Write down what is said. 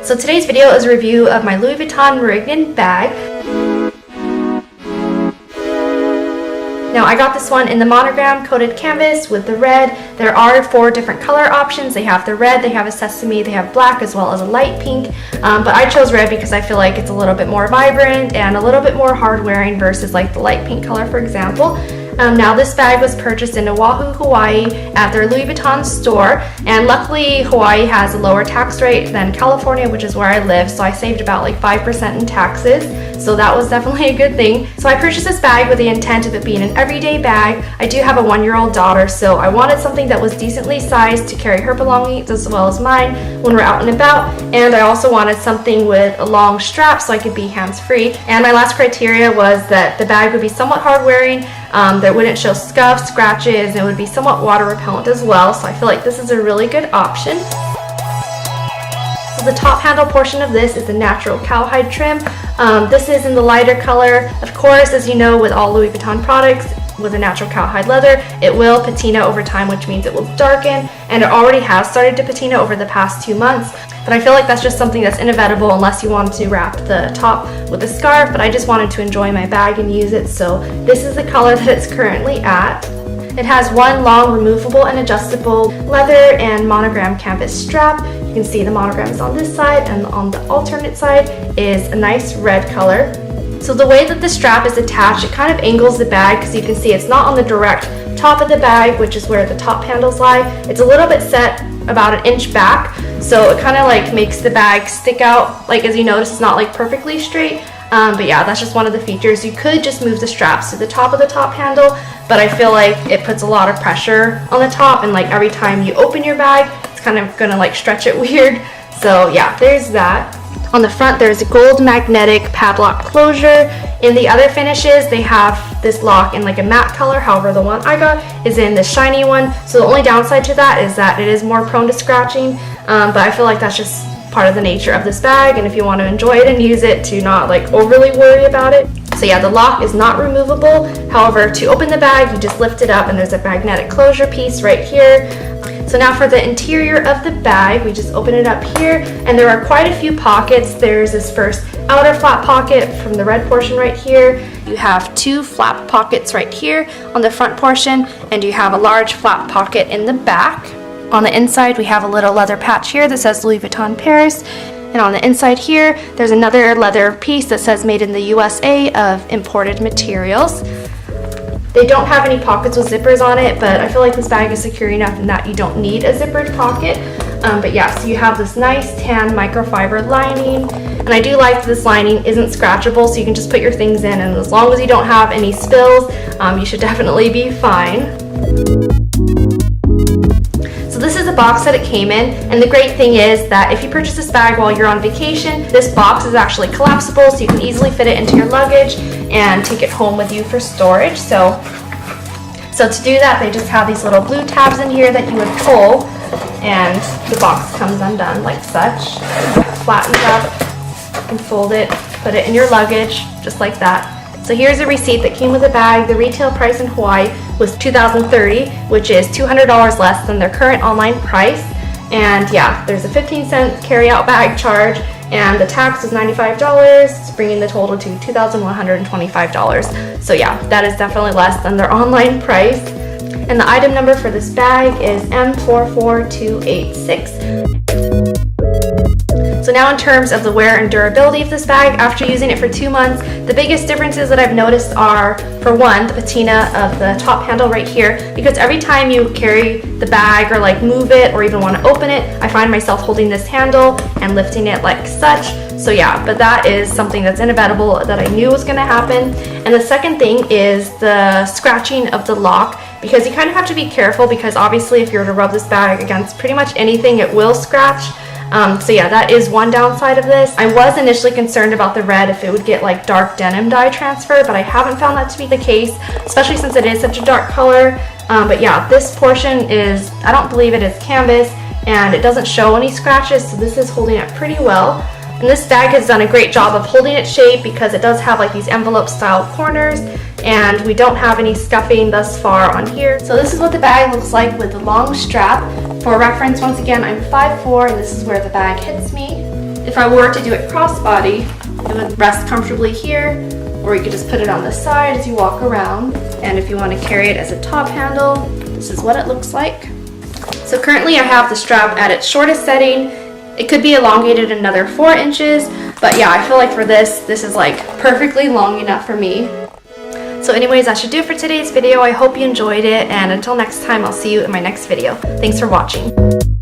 So today's video is a review of my Louis Vuitton Marignan bag. Now I got this one in the Monogram coated canvas with the red. There are 4 different color options. They have the red, they have a sesame, they have black, as well as a light pink. But I chose red because I feel like it's a little bit more vibrant and a little bit more hard wearing versus like the light pink color, for example. Now this bag was purchased in Oahu, Hawaii at their Louis Vuitton store, and luckily Hawaii has a lower tax rate than California, which is where I live, so I saved about like 5% in taxes, so that was definitely a good thing. So I purchased this bag with the intent of it being an everyday bag. I do have a 1-year-old daughter, so I wanted something that was decently sized to carry her belongings as well as mine when we're out and about, and I also wanted something with a long strap so I could be hands-free. And my last criteria was that the bag would be somewhat hard wearing, that wouldn't show scuffs, scratches, and it would be somewhat water repellent as well, so I feel like this is a really good option. So the top handle portion of this is the natural cowhide trim. This is in the lighter color. Of course, as you know, with all Louis Vuitton products, with a natural cowhide leather, it will patina over time, which means it will darken, and it already has started to patina over the past 2 months. But I feel like that's just something that's inevitable unless you want to wrap the top with a scarf, but I just wanted to enjoy my bag and use it, so this is the color that it's currently at. It has one long removable and adjustable leather and monogram canvas strap. You can see the monogram is on this side, and on the alternate side is a nice red color. So the way that the strap is attached, it kind of angles the bag, because you can see it's not on the direct top of the bag, which is where the top handles lie. It's a little bit set about 1 inch back, so it kind of like makes the bag stick out. Like, as you notice, it's not like perfectly straight, but yeah, that's just one of the features. You could just move the straps to the top of the top handle, but I feel like it puts a lot of pressure on the top, and like every time you open your bag, it's kind of gonna like stretch it weird. So yeah, there's that. On the front, there's a gold magnetic padlock closure. In the other finishes, they have this lock in like a matte color. However, the one I got is in the shiny one. So the only downside to that is that it is more prone to scratching. But I feel like that's just part of the nature of this bag. And if you want to enjoy it and use it, to not like overly worry about it. So yeah, the lock is not removable. However, to open the bag, you just lift it up and there's a magnetic closure piece right here. So now for the interior of the bag, we just open it up here, and there are quite a few pockets. There's this first outer flap pocket from the red portion right here. You have 2 flap pockets right here on the front portion, and you have a large flap pocket in the back. On the inside, we have a little leather patch here that says Louis Vuitton Paris. And on the inside here, there's another leather piece that says made in the USA of imported materials. They don't have any pockets with zippers on it, but I feel like this bag is secure enough in that you don't need a zippered pocket. But yeah, so you have this nice tan microfiber lining, and I do like that this lining isn't scratchable, so you can just put your things in, and as long as you don't have any spills, you should definitely be fine. So this is the box that it came in, and the great thing is that if you purchase this bag while you're on vacation, this box is actually collapsible, so you can easily fit it into your luggage and take it home with you for storage. So to do that, they just have these little blue tabs in here that you would pull, and the box comes undone like such. Flattens up, you can fold it, put it in your luggage just like that. So here's a receipt that came with the bag. The retail price in Hawaii was $2,030, which is $200 less than their current online price. And yeah, there's a 15-cent carry-out bag charge, and the tax was $95, bringing the total to $2,125. So yeah, that is definitely less than their online price. And the item number for this bag is M44286. So now in terms of the wear and durability of this bag, after using it for 2 months, the biggest differences that I've noticed are, for one, the patina of the top handle right here, because every time you carry the bag or like move it or even want to open it, I find myself holding this handle and lifting it like such. So yeah, but that is something that's inevitable that I knew was going to happen. And the second thing is the scratching of the lock, because you kind of have to be careful, because obviously if you were to rub this bag against pretty much anything, it will scratch. So yeah, that is one downside of this. I was initially concerned about the red, if it would get like dark denim dye transfer, but I haven't found that to be the case, especially since it is such a dark color. But yeah, this portion is, I don't believe it is canvas, and it doesn't show any scratches, so this is holding it pretty well. And this bag has done a great job of holding its shape, because it does have like these envelope style corners, and we don't have any scuffing thus far on here. So this is what the bag looks like with the long strap. For reference, once again, I'm 5'4", and this is where the bag hits me. If I were to do it crossbody, it would rest comfortably here, or you could just put it on the side as you walk around. And if you want to carry it as a top handle, this is what it looks like. So currently I have the strap at its shortest setting. It could be elongated another 4 inches, but yeah, I feel like for this is like perfectly long enough for me. So anyways, that should do it for today's video. I hope you enjoyed it, and until next time, I'll see you in my next video. Thanks for watching.